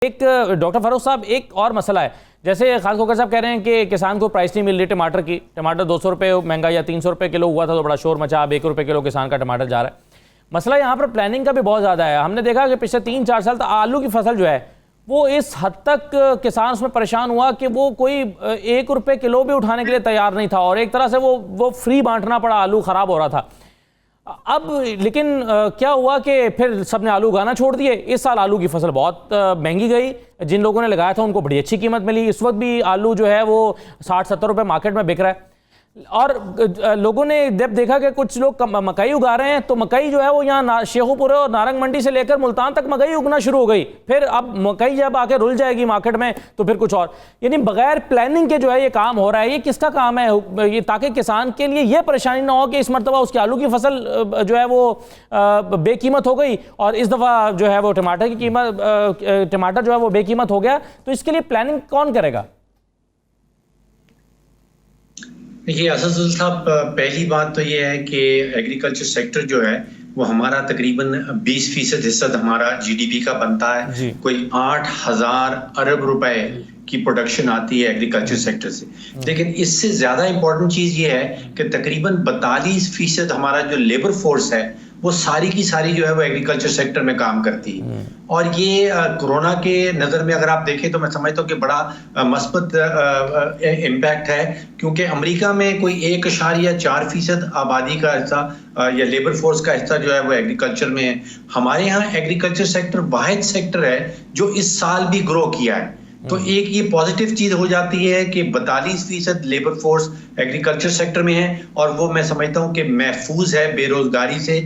एक डॉक्टर फारूक साहब, एक और मसला है, जैसे खास खोकर साहब कह रहे हैं कि किसान को प्राइस नहीं मिल रही टमाटर की। टमाटर 200 रुपये महंगा या 300 रुपये किलो हुआ था तो बड़ा शोर मचा, अब 1 रुपये किलो किसान का टमाटर जा रहा है। मसला यहाँ पर प्लानिंग का भी बहुत ज़्यादा है। हमने देखा कि पिछले 3-4 साल तक आलू की फसल जो है वो इस हद तक किसान उसमें परेशान हुआ कि वो कोई 1 रुपये किलो भी उठाने के लिए तैयार नहीं था, और एक तरह से वो फ्री बांटना पड़ा, आलू ख़राब हो रहा था। अब लेकिन क्या हुआ कि फिर सबने आलू उगाना छोड़ दिए। इस साल आलू की फसल बहुत महंगी गई, जिन लोगों ने लगाया था उनको बड़ी अच्छी कीमत मिली। इस वक्त भी आलू जो है वो 60-70 रुपये मार्केट में बिक रहा है। और लोगों ने जब देखा कि कुछ लोग मकई उगा रहे हैं तो मकई जो है वो यहाँ शेखुपुर और नारंग मंडी से लेकर मुल्तान तक मकई उगना शुरू हो गई। फिर अब मकई जब आके रुल जाएगी मार्केट में तो फिर कुछ और, यानी बगैर प्लानिंग के जो है ये काम हो रहा है। ये किसका काम है ये, ताकि किसान के लिए ये परेशानी ना हो कि इस मरतबा उसकी आलू की फसल जो है वो बेकीमत हो गई और इस दफ़ा जो है वो टमाटर की कीमत टमाटर जो है वो बेकीमत हो गया। तो इसके लिए प्लानिंग कौन करेगा? देखिए असद साहब, पहली बात तो ये है कि एग्रीकल्चर सेक्टर जो है वो हमारा तकरीबन 20% हिस्सा हमारा जीडीपी का बनता है। कोई 8,000 अरब रुपए की प्रोडक्शन आती है एग्रीकल्चर सेक्टर से। लेकिन इससे ज्यादा इंपॉर्टेंट चीज ये है कि तकरीबन 42% हमारा जो लेबर फोर्स है वो सारी की सारी जो है वो एग्रीकल्चर सेक्टर में काम करती है। और ये कोरोना के नज़र में अगर आप देखें तो मैं समझता हूँ कि बड़ा मस्बत इम्पैक्ट है, क्योंकि अमेरिका में कोई 1.4% आबादी का हिस्सा या लेबर फोर्स का हिस्सा जो है वो एग्रीकल्चर में है। हमारे यहाँ एग्रीकल्चर सेक्टर वाहिद सेक्टर है जो इस साल भी ग्रो किया है। तो एक ये पॉजिटिव चीज हो जाती है कि 42% लेबर फोर्स एग्रीकल्चर सेक्टर में है, और वो मैं समझता हूँ कि महफूज है बेरोजगारी से।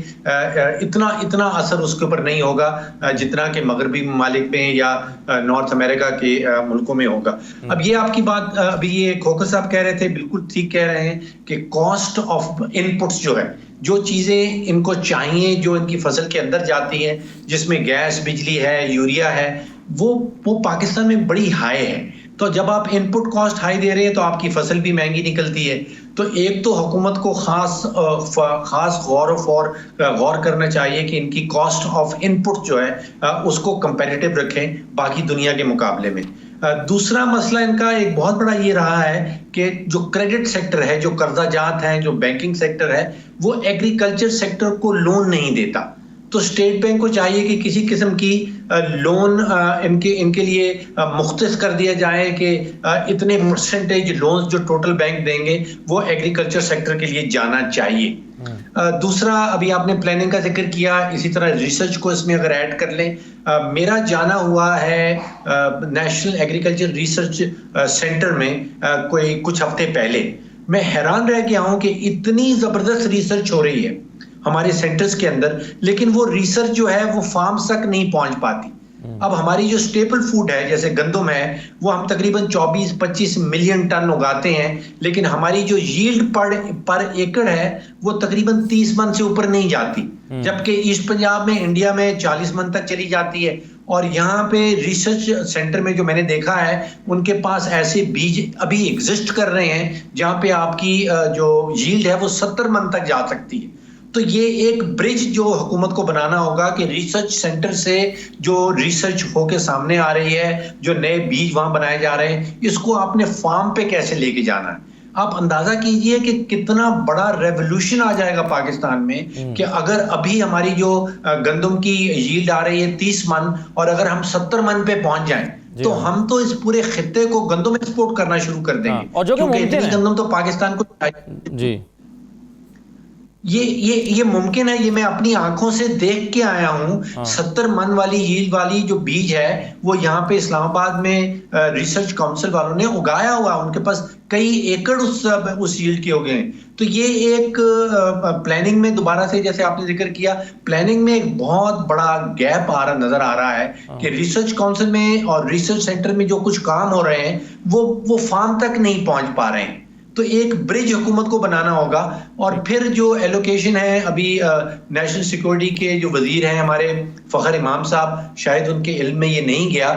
इतना असर उसके ऊपर नहीं होगा जितना कि मगरबी ममालिक में या नॉर्थ अमेरिका के मुल्कों में होगा। अब ये आपकी बात अभी ये खोखर साहब कह रहे थे, बिल्कुल ठीक कह रहे हैं कि कॉस्ट ऑफ इनपुट्स जो है, जो चीजें इनको चाहिए जो इनकी फसल के अंदर जाती है, जिसमें गैस, बिजली है, यूरिया है, वो पाकिस्तान में बड़ी हाई है। तो जब आप इनपुट कॉस्ट हाई दे रहे हैं तो आपकी फसल भी महंगी निकलती है। तो एक तो हुकूमत को खास गौर करना चाहिए कि इनकी कॉस्ट ऑफ इनपुट जो है उसको कंपैरेटिव रखें बाकी दुनिया के मुकाबले में। दूसरा मसला इनका एक बहुत बड़ा ये रहा है कि जो क्रेडिट सेक्टर है, जो कर्जाजात हैं, जो बैंकिंग सेक्टर है, वो एग्रीकल्चर सेक्टर को लोन नहीं देता। तो स्टेट बैंक को चाहिए कि किसी किस्म की लोन इनके लिए मुख्तस कर दिया जाए कि इतने परसेंटेज लोन जो टोटल बैंक देंगे वो एग्रीकल्चर सेक्टर के लिए जाना चाहिए। दूसरा, अभी आपने प्लानिंग का जिक्र किया, इसी तरह रिसर्च को इसमें अगर ऐड कर लें, मेरा जाना हुआ है नेशनल एग्रीकल्चर रिसर्च सेंटर में कोई कुछ हफ्ते पहले। मैं हैरान रह गया हूं कि इतनी जबरदस्त रिसर्च हो रही है हमारे सेंटर्स के अंदर, लेकिन वो रिसर्च जो है वो फार्म्स तक नहीं पहुंच पाती। अब हमारी जो स्टेपल फूड है जैसे गंदम है, वो हम तकरीबन 24-25 मिलियन टन उगाते हैं, लेकिन हमारी जो यील्ड पर एकड़ है वो तकरीबन 30 मन से ऊपर नहीं जाती, जबकि ईस्ट पंजाब में, इंडिया में 40 मन तक चली जाती है। और यहाँ पे रिसर्च सेंटर में जो मैंने देखा है उनके पास ऐसे बीज अभी एग्जिस्ट कर रहे हैं जहाँ पे आपकी जो यील्ड है वो 70 मन तक जा सकती है। तो ये एक ब्रिज जो हुकूमत को बनाना होगा कि रिसर्च सेंटर से जो रिसर्च होके सामने आ रही है, जो नए बीज वहां बनाए जा रहे हैं, इसको आपने फार्म पे कैसे लेके जाना है। आप अंदाजा कीजिए कि कितना बड़ा रेवोल्यूशन आ जाएगा पाकिस्तान में कि अगर अभी हमारी जो गंदम की यील्ड आ रही है 30 मन, और अगर हम 70 मन पे पहुंच जाएं तो हम तो इस पूरे खित्ते को गंदम एक्सपोर्ट करना शुरू कर देंगे। और जो क्योंकि इतनी गंदम तो पाकिस्तान को जी ये मुमकिन है। ये मैं अपनी आंखों से देख के आया हूँ। 70 मन वाली यील्ड वाली जो बीज है वो यहाँ पे इस्लामाबाद में रिसर्च काउंसिल वालों ने उगाया हुआ, उनके पास कई एकड़ उस यील्ड के हो गए हैं। तो ये एक प्लानिंग में, दोबारा से जैसे आपने जिक्र किया, प्लानिंग में एक बहुत बड़ा गैप नजर आ रहा है कि रिसर्च काउंसिल में और रिसर्च सेंटर में जो कुछ काम हो रहे हैं वो फार्म तक नहीं पहुंच पा रहे हैं। तो एक ब्रिज हुकूमत को बनाना होगा। और फिर जो एलोकेशन है, अभी नेशनल सिक्योरिटी के जो वजीर हैं हमारे फखर इमाम साहब, शायद उनके इल्म में ये नहीं गया,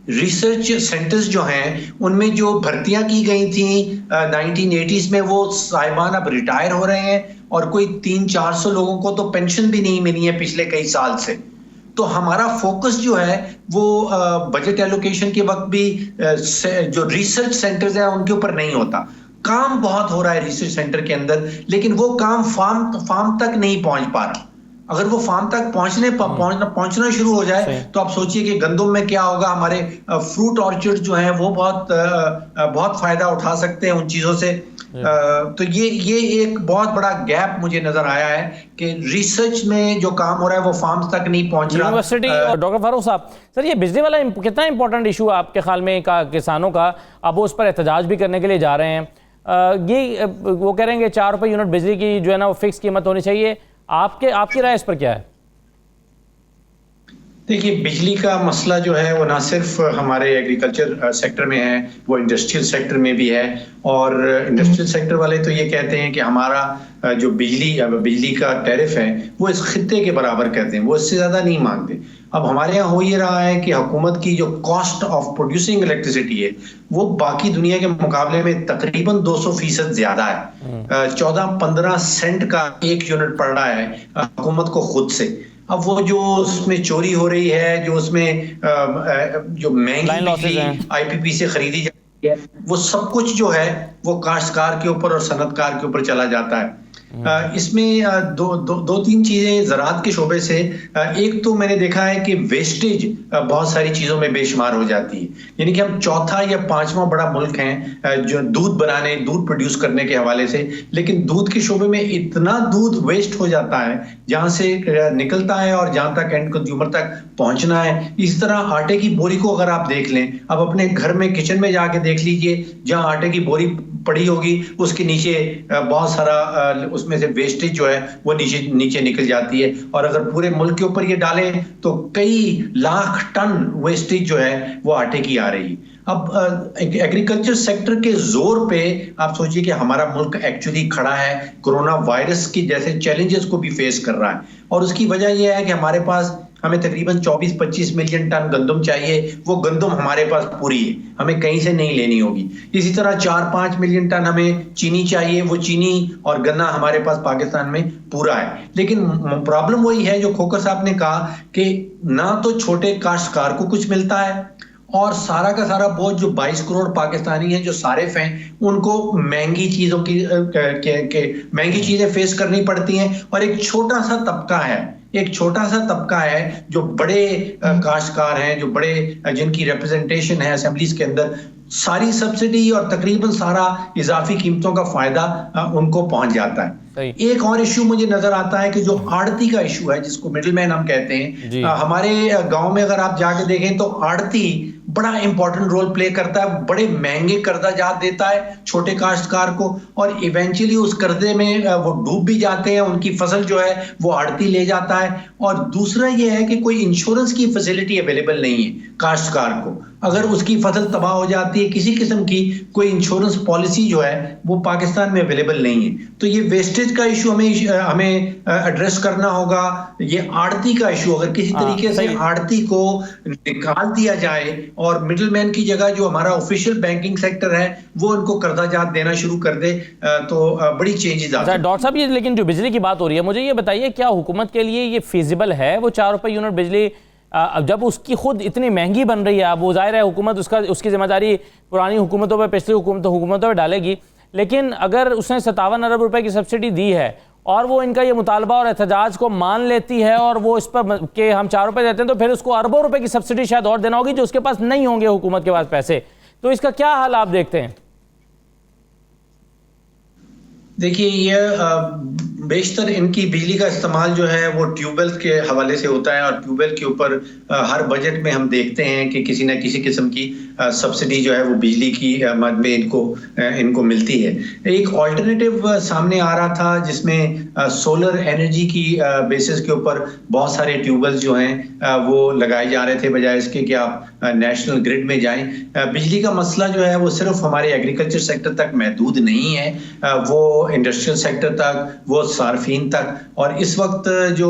रिसर्च सेंटर्स जो हैं उनमें जो भर्तियां की गई थी 1980s में, वो साहिबान अब रिटायर हो रहे हैं और कोई 300-400 लोगों को तो पेंशन भी नहीं मिली है पिछले कई साल से। तो हमारा फोकस जो है वो बजट एलोकेशन के वक्त भी जो रिसर्च सेंटर्स हैं उनके ऊपर नहीं होता। काम बहुत हो रहा है रिसर्च सेंटर के अंदर, लेकिन वो काम फार्म तक नहीं पहुंच पा रहा। अगर वो फार्म तक पहुंचना शुरू हो जाए तो आप सोचिए कि गंदम में क्या होगा। हमारे फ्रूट ऑर्चर्ड जो हैं वो बहुत फायदा उठा सकते हैं उन चीजों से। तो ये एक बहुत बड़ा गैप मुझे नजर आया है कि रिसर्च में जो काम हो रहा है वो फार्म्स तक नहीं पहुंच रहा। यूनिवर्सिटी डॉक्टर फारूक साहब, सर ये बिजली वाला कितना इंपॉर्टेंट इशू है आपके ख्याल में का किसानों का? अब वो उस पर एहतजाज भी करने के लिए जा रहे हैं। ये वो कह रहे हैं कि 4 रुपये यूनिट बिजली की जो है ना वो फिक्स कीमत होनी चाहिए। आपकी राय इस पर क्या है? देखिए, बिजली का मसला जो है वो ना सिर्फ हमारे एग्रीकल्चर सेक्टर में है, वो इंडस्ट्रियल सेक्टर में भी है। और इंडस्ट्रियल सेक्टर वाले तो ये कहते हैं कि हमारा जो बिजली का टैरिफ है वो इस खित्ते के बराबर कहते हैं, वो इससे ज़्यादा नहीं मांगते। अब हमारे यहाँ हो ये रहा है कि हुकूमत की जो कॉस्ट ऑफ प्रोड्यूसिंग इलेक्ट्रिसिटी है वो बाकी दुनिया के मुकाबले में तकरीबन 200% ज़्यादा है। 14-15 सेंट का 1 यूनिट पड़ रहा है हुकूमत को खुद से। अब वो जो उसमें चोरी हो रही है, जो उसमें जो महंगी बिजली आईपीपी से खरीदी जाती है, वो सब कुछ जो है वो काश्तकार के ऊपर और सनतकार के ऊपर चला जाता है। इसमें दो तीन चीजें ज़राअत के शोबे से। एक तो मैंने देखा है कि वेस्टेज बहुत सारी चीजों में बेशुमार हो जाती है। यानी कि हम चौथा या पांचवा बड़ा मुल्क हैं जो दूध प्रोड्यूस करने के हवाले से, लेकिन दूध के शोबे में इतना दूध वेस्ट हो जाता है जहां से निकलता है और जहां तक एंड कंज्यूमर तक पहुंचना है। इस तरह आटे की बोरी को अगर आप देख लें, अब अपने घर में किचन में जाके देख लीजिए, जहां आटे की बोरी पड़ी होगी उसके नीचे बहुत सारा उसमें से वेस्टेज जो है वो नीचे निकल जाती है। और अगर पूरे मुल्क के ऊपर ये डालें तो कई लाख टन वेस्टेज जो है वो आटे की आ रही है। अब एग्रीकल्चर सेक्टर के जोर पे आप सोचिए कि हमारा मुल्क एक्चुअली खड़ा है, कोरोना वायरस की जैसे चैलेंजेस को भी फेस कर रहा है। और उसकी वजह यह है कि हमें तकरीबन 24-25 मिलियन टन गंदम चाहिए। वो गंदम हमारे पास पूरी है, हमें कहीं से नहीं लेनी होगी। इसी तरह 4-5 मिलियन टन हमें चीनी चाहिए, वो चीनी और गन्ना हमारे पास पाकिस्तान में पूरा है। लेकिन प्रॉब्लम वही है जो खोकर साहब ने कहा कि ना तो छोटे काश्तकार को कुछ मिलता है और सारा का सारा बोझ जो 22 करोड़ पाकिस्तानी हैं जो सारिफ हैं उनको महंगी चीजों की महंगी चीजें फेस करनी पड़ती हैं। और एक छोटा सा तबका है जो बड़े काश्तकार हैं, जो बड़े जिनकी रिप्रेजेंटेशन है असेंबलीज के अंदर, सारी सब्सिडी और तकरीबन सारा इजाफी कीमतों का फायदा उनको पहुंच जाता है। एक और इशू मुझे नजर आता है कि जो आड़ती का इशू है, जिसको मिडलमैन हम कहते हैं, हमारे गांव में अगर आप जाके देखें तो आड़ती बड़ा इंपॉर्टेंट रोल प्ले करता है। बड़े महंगे कर्जा जात देता है छोटे काश्तकार को और इवेंचुअली उस कर्जे में वो डूब भी जाते हैं, उनकी फसल जो है वो आड़ती ले जाता है। और दूसरा ये है कि कोई इंश्योरेंस की फैसिलिटी अवेलेबल नहीं है काश्तकार को। अगर उसकी फसल तबाह हो जाती है, किसी किस्म की कोई इंश्योरेंस पॉलिसी जो है वो पाकिस्तान में अवेलेबल नहीं है। तो ये वेस्टेज का इशू हमें एड्रेस करना होगा। ये आड़ती का इशू अगर किसी तरीके से आड़ती को निकाल दिया जाए और मिडलमैन की जगह जो हमारा ऑफिशियल बैंकिंग सेक्टर है वो उनको कर्जाजात देना शुरू कर दे तो बड़ी चेंजेस आ जाए। डॉक्टर साहब, ये लेकिन जो बिजली की बात हो रही है, मुझे ये बताइए क्या हुकूमत के लिए ये फिजिबल है वो 4 रुपये यूनिट बिजली, जब उसकी खुद इतनी महंगी बन रही है? अब वो जाहिर है हुकूमत उसकी जिम्मेदारी पुरानी हुकूमतों पर, पिछली हुकूमतों पर डालेगी, लेकिन अगर उसने 57 अरब रुपए की सब्सिडी दी है और वो इनका ये मुतालबा और एहतजाज को मान लेती है और वो इस पर कि हम 4 रुपये देते हैं, तो फिर उसको अरबों रुपए की सब्सिडी शायद और देना होगी जो उसके पास नहीं होंगे हुकूमत के पास पैसे। तो इसका क्या हाल आप देखते हैं? देखिए, ये बेशतर इनकी बिजली का इस्तेमाल जो है वो ट्यूबवेल के हवाले से होता है और ट्यूबवेल के ऊपर हर बजट में हम देखते हैं कि किसी न किसी किस्म की सब्सिडी जो है वो बिजली की मद में इनको मिलती है। एक ऑल्टरनेटिव सामने आ रहा था जिसमें सोलर एनर्जी की बेसिस के ऊपर बहुत सारे ट्यूबवेल्स जो हैं वो लगाए जा रहे थे, बजाय इसके कि आप नेशनल ग्रिड में जाएं। बिजली का मसला जो है वो सिर्फ हमारे एग्रीकल्चर सेक्टर तक महदूद नहीं है, वो इंडस्ट्रियल सेक्टर तक, वो सार्फिन तक। और इस वक्त जो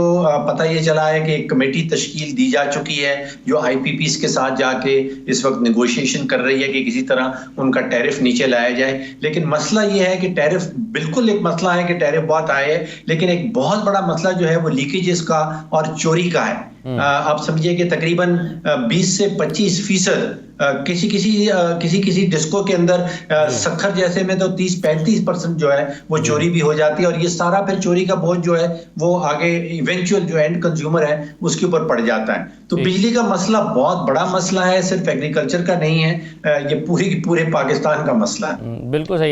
पता ये चला है कि एक कमेटी तश्कील दी जा चुकी है जो आईपीपीस के साथ जाके इस वक्त नेगोशिएशन कर रही है कि किसी तरह उनका टैरिफ नीचे लाया जाए। लेकिन मसला ये है कि टैरिफ बिल्कुल एक मसला है कि टैरिफ बहुत आए है, लेकिन एक बहुत बड़ा मसला जो है वो लीकेजेस का और चोरी का है। आप समझिए कि तकरीबन 20 से 25% किसी डिस्को के अंदर सखर जैसे में तो 30-35% जो है वो चोरी भी हो जाती है, और ये सारा फिर चोरी का बोझ जो है वो आगे इवेंचुअल जो एंड कंज्यूमर है उसके ऊपर पड़ जाता है। तो बिजली का मसला बहुत बड़ा मसला है, सिर्फ एग्रीकल्चर का नहीं है, ये पूरे पाकिस्तान का मसला है। बिल्कुल सही है।